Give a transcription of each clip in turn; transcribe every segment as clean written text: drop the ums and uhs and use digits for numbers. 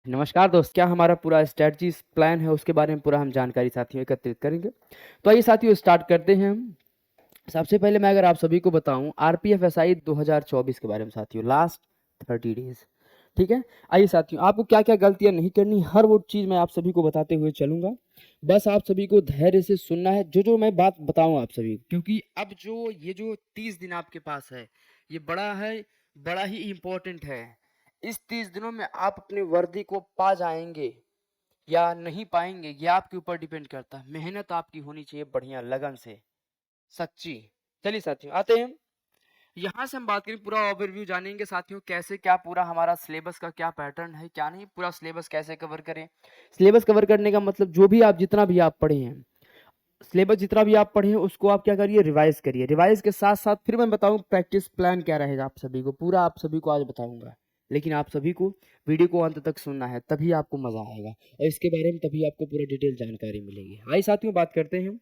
नमस्कार दोस्त, क्या हमारा पूरा स्ट्रैटेजी प्लान है उसके बारे में पूरा हम जानकारी साथियों एकत्रित करेंगे। तो आइए साथियों स्टार्ट करते हैं हम। सबसे पहले मैं अगर आप सभी को बताऊं आरपीएफएसआई 2024 के बारे में साथियों, लास्ट 30 डेज। ठीक है, आइए साथियों आपको क्या क्या गलतियां नहीं करनी, हर वो चीज़ मैं आप सभी को बताते हुए चलूंगा। बस आप सभी को धैर्य से सुनना है जो जो मैं बात बताऊं आप सभी को, क्योंकि अब जो 30 दिन आपके पास है ये बड़ा है, बड़ा ही इम्पोर्टेंट है। इस 30 दिनों में आप अपनी वर्दी को पा जाएंगे या नहीं पाएंगे ये आपके ऊपर डिपेंड करता है। मेहनत आपकी होनी चाहिए बढ़िया लगन से, सच्ची। चलिए साथियों आते हैं, यहाँ से हम बात करें पूरा ओवरव्यू जानेंगे साथियों, कैसे क्या पूरा हमारा सिलेबस का क्या पैटर्न है, क्या नहीं, पूरा सिलेबस कैसे कवर करें। सिलेबस कवर करने का मतलब जो भी आप जितना भी आप पढ़े हैं, सिलेबस जितना भी आप पढ़े हैं उसको आप क्या करिए, रिवाइज करिए। रिवाइज के साथ साथ फिर मैं बताऊं प्रैक्टिस प्लान क्या रहेगा आप सभी को, पूरा आप सभी को आज बताऊंगा। लेकिन आप सभी को वीडियो को अंत तक सुनना है, तभी आपको मजा आएगा और इसके बारे में तभी आपको पूरा डिटेल जानकारी मिलेगी। आइए साथियों बात करते हैं,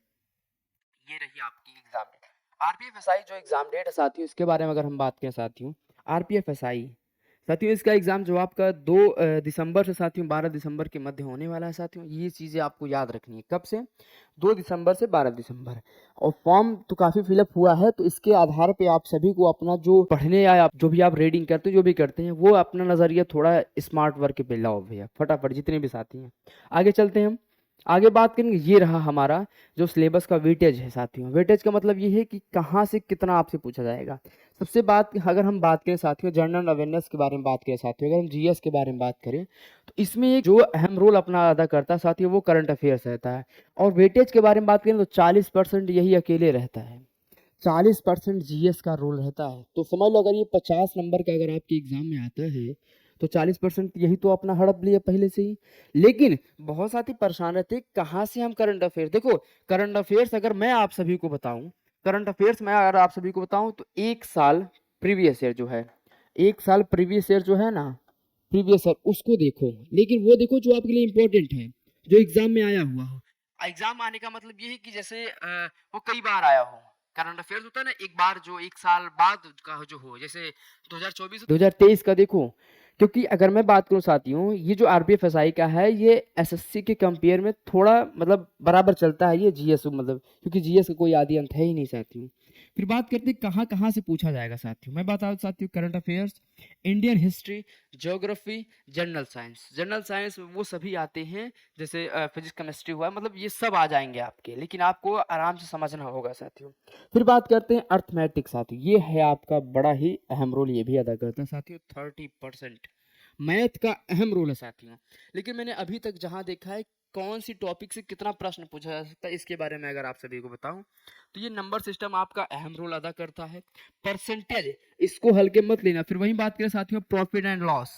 ये रही आपकी एग्जाम डेट। आरपीएफएसआई जो एग्जाम डेट है साथियों, इसके बारे में अगर हम बात करें साथियों, आरपीएफएसआई साथियों इसका एग्जाम जो आपका 2 दिसंबर से साथियों 12 दिसंबर के मध्य होने वाला है साथियों। ये चीज़ें आपको याद रखनी है, कब से, 2 दिसंबर से 12 दिसंबर। और फॉर्म तो काफ़ी फिलअप हुआ है, तो इसके आधार पे आप सभी को अपना जो पढ़ने या आप जो भी आप रीडिंग करते हैं, जो भी करते हैं, वो अपना नज़रिया थोड़ा स्मार्ट वर्क पे लाओ भैया, फटाफट जितने भी साथी हैं। आगे चलते हैं हम, आगे बात करेंगे। ये रहा हमारा जो सिलेबस का वेटेज है साथियों। वेटेज का मतलब ये है कि कहाँ से कितना आपसे पूछा जाएगा। सबसे बात अगर हम बात करें साथियों जनरल अवेयरनेस के बारे में बात करें साथियों, अगर हम जीएस के बारे में बात करें तो इसमें एक जो अहम रोल अपना अदा करता है साथियों वो करंट अफेयर्स रहता है। और वेटेज के बारे में बात करें तो 40% यही अकेले रहता है, 40% जीएस का रोल रहता है। तो समझ लो अगर ये 50 नंबर का अगर आपके एग्जाम में आता है तो 40% यही तो अपना हड़प लिया पहले से ही। लेकिन बहुत साथी परेशान रहते कहाँ से हम करंट अफेयर, देखो करंट अफेयर्स अगर मैं आप सभी को बताऊं, करंट अफेयर्स मैं अगर आप सभी को बताऊं तो एक साल प्रीवियस ईयर जो है, एक साल प्रीवियस ईयर जो है ना, प्रीवियस ईयर उसको देखो। लेकिन वो देखो जो आपके लिए इंपॉर्टेंट है, जो एग्जाम में आया हुआ हो। एग्जाम आने का मतलब ये है कि जैसे वो कई बार आया हो। करंट अफेयर्स होता है ना एक बार, जो एक साल बाद का जो हो, जैसे 2024 2023 का देखो। क्योंकि अगर मैं बात करूं साथियों, ये जो आरपीएफएसआई का है ये एसएससी के कंपेयर में थोड़ा मतलब बराबर चलता है ये जीएस, मतलब क्योंकि जीएस का कोई आदि अंत है ही नहीं साथियों। फिर बात करते हैं कहाँ कहाँ से पूछा जाएगा साथियों। मैं बता दूं साथियों, current affairs, Indian history, geography, general science. General science वो सभी आते हैं, जैसे फिजिक्स केमिस्ट्री हुआ, मतलब ये सब आ जाएंगे आपके, लेकिन आपको आराम से समझना होगा साथियों। फिर बात करते हैं अर्थमेटिक्स साथियों, ये है आपका बड़ा ही अहम रोल, ये भी अदा करता है साथियों। 30% मैथ का अहम रोल है साथियों। लेकिन मैंने अभी तक जहां देखा है कौन सी टॉपिक से कितना प्रश्न पूछा जा सकता है, इसके बारे में अगर आप सभी को बताऊं तो ये नंबर सिस्टम आपका अहम रोल अदा करता है। परसेंटेज, इसको हल्के मत लेना। फिर वही बात करें साथियों profit and loss,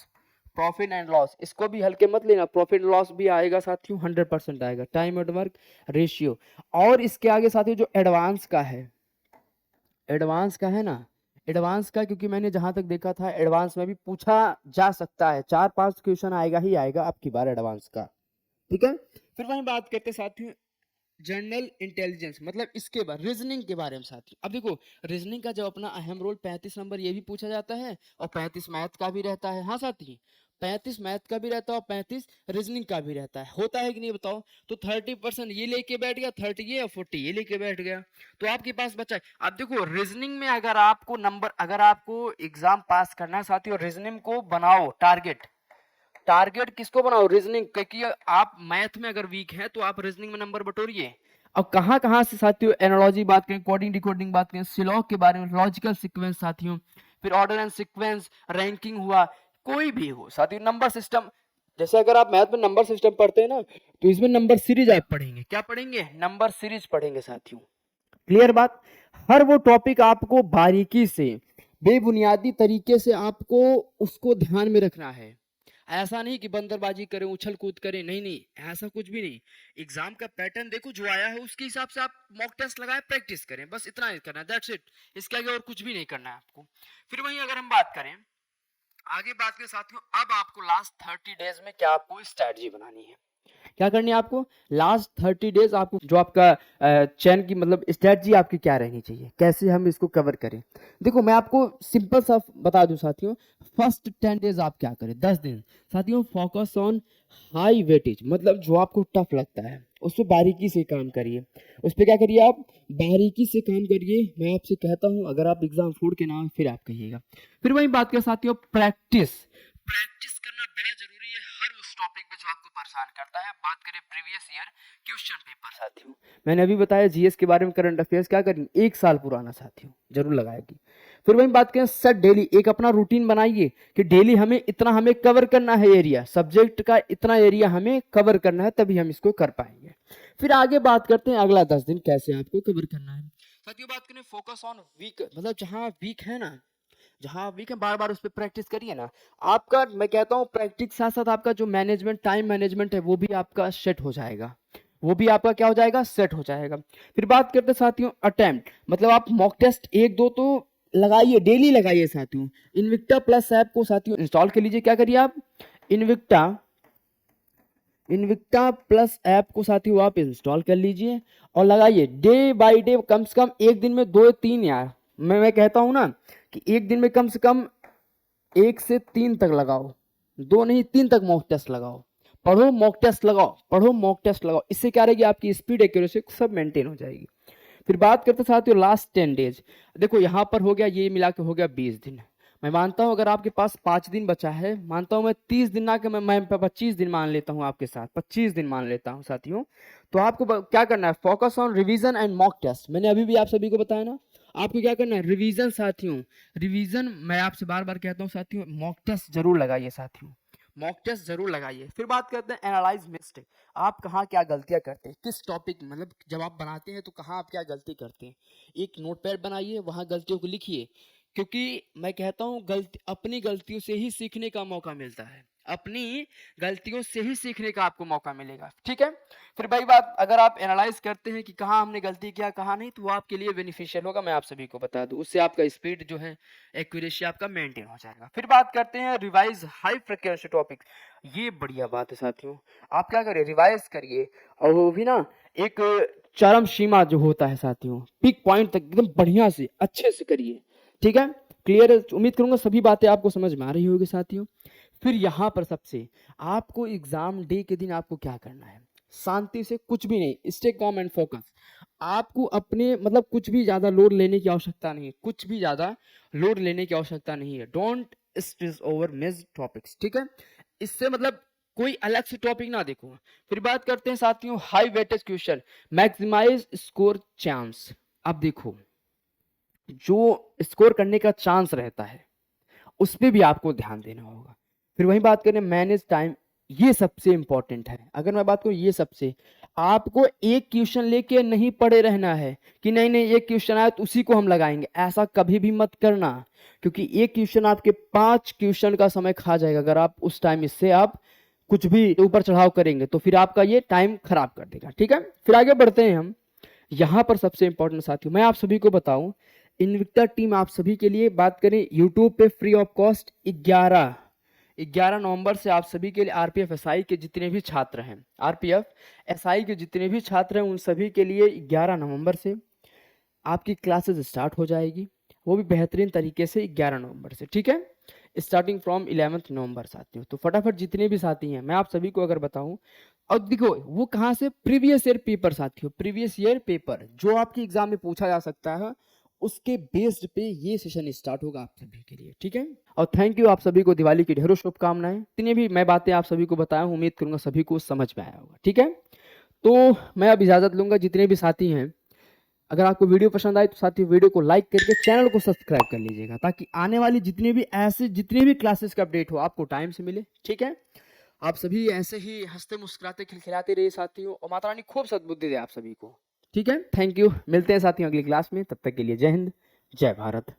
profit and loss इसको भी हल्के मत लेना, प्रॉफिट लॉस भी आएगा साथियों, 100% आएगा। टाइम एंड वर्क रेशियो, और इसके आगे साथियों जो एडवांस का है, एडवांस का है ना, एडवांस का क्योंकि मैंने जहां तक देखा था एडवांस में भी पूछा जा सकता है, 4-5 क्वेश्चन आएगा ही आएगा अब की बार एडवांस का। ठीक है, फिर वही बात करते साथियों जनरल इंटेलिजेंस, मतलब इसके बाद रीजनिंग के बारे में साथियों। अब देखो रीजनिंग का जो अपना अहम रोल 35 नंबर ये भी पूछा जाता है, और 35 मैथ का भी रहता है। हाँ साथी, 35 मैथ का भी रहता है और 35 रीजनिंग का भी रहता है, होता है कि नहीं बताओ। तो 30% ये लेके बैठ गया, 30 ये और 40 ये लेके बैठ गया, तो आपके पास बचा है। अब देखो रीजनिंग में अगर आपको नंबर, अगर आपको एग्जाम पास करना है साथियों, रीजनिंग को बनाओ टारगेट। टारगेट किसको बनाओ, रीजनिंग, क्योंकि आप मैथ में अगर वीक हैं तो आप रीजनिंग में नंबर बटोरिए। अब कहाँ कहाँ से साथियों एनालॉजी बात करें, कोडिंग डिकोडिंग बात करें, सिलॉग के बारे में, लॉजिकल सीक्वेंस साथियों, फिर ऑर्डर एंड सीक्वेंस, रैंकिंग हुआ, कोई भी हो साथियों, नंबर सिस्टम। जैसे अगर आप मैथ में नंबर सिस्टम पढ़ते हैं ना, तो इसमें नंबर सीरीज आप पढ़ेंगे, क्या पढ़ेंगे, नंबर सीरीज पढ़ेंगे साथियों। क्लियर बात। हर वो टॉपिक आपको बारीकी से, बेबुनियादी तरीके से आपको उसको ध्यान में रखना है। ऐसा नहीं कि बंदरबाजी करें, उछल कूद करें, नहीं नहीं, ऐसा कुछ भी नहीं। एग्जाम का पैटर्न देखो जो आया है उसके हिसाब से आप मॉक टेस्ट लगाए, प्रैक्टिस करें, बस इतना ही करना है, दैट्स इट। इसके आगे और कुछ भी नहीं करना है आपको। फिर वहीं अगर हम बात करें, आगे बात करें साथियों, अब आपको लास्ट 30 डेज में क्या आपको स्ट्रैटेजी बनानी है। क्या करनी है आपको, लास्ट 30 डेज आपको जो आपका चैन की मतलब स्ट्रेटजी आपकी क्या रहनी चाहिए, कैसे हम इसको कवर करें। देखो मैं आपको सिंपल सा बता दूं साथियों, फर्स्ट 10 डेज आप क्या करें, 10 दिन साथियों फोकस ऑन हाई वेटेज, मतलब जो आपको टफ लगता है उस पर बारीकी से काम करिए, उस पर क्या करिए आप, बारीकी से काम करिए। मैं आपसे कहता हूं अगर आप एग्जाम फोड़ के ना आए, फिर आप कहिएगा। फिर वही बात कर साथियों, प्रैक्टिस प्रैक्टिस करना बड़ा जरूरी है हर उस टॉपिक पे जो आपको परेशान करता है। बात करें प्रीवियस ईयर क्वेश्चन पेपर साथियों, मैंने अभी बताया जीएस के बारे में, करंट अफेयर्स क्या करेंगे, 1 साल पुराना साथियों जरूर लगाएगी। फिर वही बात करें सर, डेली एक अपना रूटीन बनाइए कि डेली हमें कवर करना है एरिया, सब्जेक्ट का इतना एरिया हमें कवर करना है, तभी हम इसको कर पाएंगे। फिर आगे बात करते हैं अगला 10 दिन कैसे आपको कवर करना है। साथियों बात करें फोकस ऑन वीक, मतलब जहां वीक है ना, जहां वीक है बार बार उस पर प्रैक्टिस करिए ना। आपका मैं कहता हूँ प्रैक्टिस साथ साथ आपका जो मैनेजमेंट, टाइम मैनेजमेंट है वो भी आपका सेट हो जाएगा, वो भी आपका क्या हो जाएगा, सेट हो जाएगा। फिर बात करते हैं साथियों अटेम्प्ट, मतलब आप मॉक टेस्ट 1-2 तो लगाइए, डेली लगाइए साथियों। इनविक्टा प्लस ऐप को साथियों इंस्टॉल कर लीजिए, क्या करिए आप, इनविक्टा प्लस ऐप को साथियों आप इंस्टॉल कर लीजिए और लगाइए डे बाय डे, कम से कम एक दिन में 2 या 3 यार, मैं कहता हूं ना कि एक दिन में कम से कम 1 से 3 तक लगाओ, 2 नहीं 3 तक मॉक टेस्ट लगाओ, पढ़ो मॉक टेस्ट लगाओ, पढ़ो मॉक टेस्ट लगाओ। इससे क्या रहेगी, आपकी स्पीड एक्यूरेसी सब मेंटेन हो जाएगी। फिर बात करते साथियों लास्ट 10 डेज, देखो यहाँ पर हो गया, ये मिला के हो गया 20 दिन। मैं मानता हूं अगर आपके पास 5 दिन बचा है, मानता हूं मैं 30 दिन ना कि मैं 25 दिन मान लेता हूं, आपके साथ 25 दिन मान लेता हूं साथियों। तो आपको क्या करना है, focus on revision and mock test, मैंने अभी भी आप सभी को बताया ना, आपको क्या करना है, रिवीजन साथियों, रिवीजन मैं आपसे बार बार कहता हूं साथियों, मॉक टेस्ट जरूर लगाइए साथियों, मॉक टेस्ट जरूर लगाइए। फिर बात करते हैं एनालाइज मिस्टेक, आप कहाँ क्या गलतियां करते हैं, किस टॉपिक, मतलब जब आप बनाते हैं तो कहाँ आप क्या गलती करते हैं। एक नोटपैड बनाइए, वहां गलतियों को लिखिए, क्योंकि मैं कहता हूं गलती, अपनी गलतियों से ही सीखने का मौका मिलता है, अपनी गलतियों से ही सीखने का आपको मौका मिलेगा, ठीक है। फिर भाई बात, अगर आप एनालाइज करते हैं कि कहाँ हमने गलती किया कहाँ नहीं, तो वो आपके लिए बेनिफिशियल होगा, मैं आप सभी को बता दूं, उससे आपका स्पीड जो है, एक्यूरेसी आपका मेंटेन हो जाएगा। फिर बात करते हैं रिवाइज हाई फ्रिक्वेंसी टॉपिक, ये बढ़िया बात है साथियों, आप क्या करिए, रिवाइज करिए, और वो भी ना एक चरम सीमा जो होता है साथियों, पीक पॉइंट तक एकदम बढ़िया से अच्छे से करिए, ठीक है। क्लियर है, उम्मीद करूंगा सभी बातें आपको समझ में आ रही होगी साथियों। फिर यहाँ पर सबसे, आपको एग्जाम डे के दिन आपको क्या करना है, शांति से, कुछ भी नहीं, स्टे कॉम एंड फोकस, आपको अपने मतलब कुछ भी ज्यादा लोड लेने की आवश्यकता नहीं है, कुछ भी ज्यादा लोड लेने की आवश्यकता नहीं है, don't stress over miss topics, ठीक है। इससे मतलब कोई अलग से टॉपिक ना देखो। फिर बात करते हैं साथियों high weightage question, maximise score chance, अब देखो जो स्कोर करने का चांस रहता है उस पर भी आपको ध्यान देना होगा। फिर वही बात करें मैनेज टाइम, ये सबसे इंपॉर्टेंट है। अगर मैं बात करूं ये सबसे, आपको एक क्वेश्चन लेके नहीं पड़े रहना है कि नहीं नहीं एक क्वेश्चन आया तो उसी को हम लगाएंगे, ऐसा कभी भी मत करना, क्योंकि एक क्वेश्चन आपके 5 क्वेश्चन का समय खा जाएगा। अगर आप उस टाइम इससे आप कुछ भी ऊपर चढ़ाव करेंगे तो फिर आपका ये टाइम खराब कर देगा, ठीक है। फिर आगे बढ़ते हैं हम, यहाँ पर सबसे इंपॉर्टेंट साथियों मैं आप सभी को बताऊं, इनविक्टा टीम आप सभी के लिए बात करें यूट्यूब पे फ्री ऑफ कॉस्ट 11 नवंबर से आप सभी के लिए आरपीएफ एसआई के जितने भी छात्र हैं, आरपीएफ एसआई के जितने भी छात्र हैं उन सभी के लिए 11 नवंबर से आपकी क्लासेस स्टार्ट हो जाएगी, वो भी बेहतरीन तरीके से 11 नवंबर से, ठीक है, स्टार्टिंग फ्रॉम 11 नवंबर साथियों। तो फटाफट जितने भी साथी हैं मैं आप सभी को अगर बताऊं, और देखो वो कहाँ से, प्रीवियस ईयर पेपर साथियों, प्रीवियस ईयर पेपर जो आपके एग्जाम में पूछा जा सकता है उसके बेस्ड पे ये सेशन स्टार्ट होगा आप सभी के लिए, ठीक है। और थैंक यू, आप सभी को दिवाली की ढेरों शुभकामनाएं। इतनी भी मैं बातें आप सभी को बताया हूं, उम्मीद करूंगा सभी को समझ में आया होगा, ठीक है। तो मैं अब इजाजत लूंगा, जितने भी साथी हैं अगर आपको वीडियो पसंद आए तो साथियों वीडियो को लाइक करके चैनल को सब्सक्राइब कर लीजिएगा, ताकि आने वाली जितने भी क्लासेस का अपडेट हो आपको टाइम से मिले, ठीक है। आप सभी ऐसे ही हंसते मुस्कुराते खिलखिलाते रहिए साथियों, और माता रानी खूब सद्बुद्धि दे आप सभी को, ठीक है। थैंक यू, मिलते हैं साथियों अगली क्लास में, तब तक के लिए जय हिंद, जय भारत।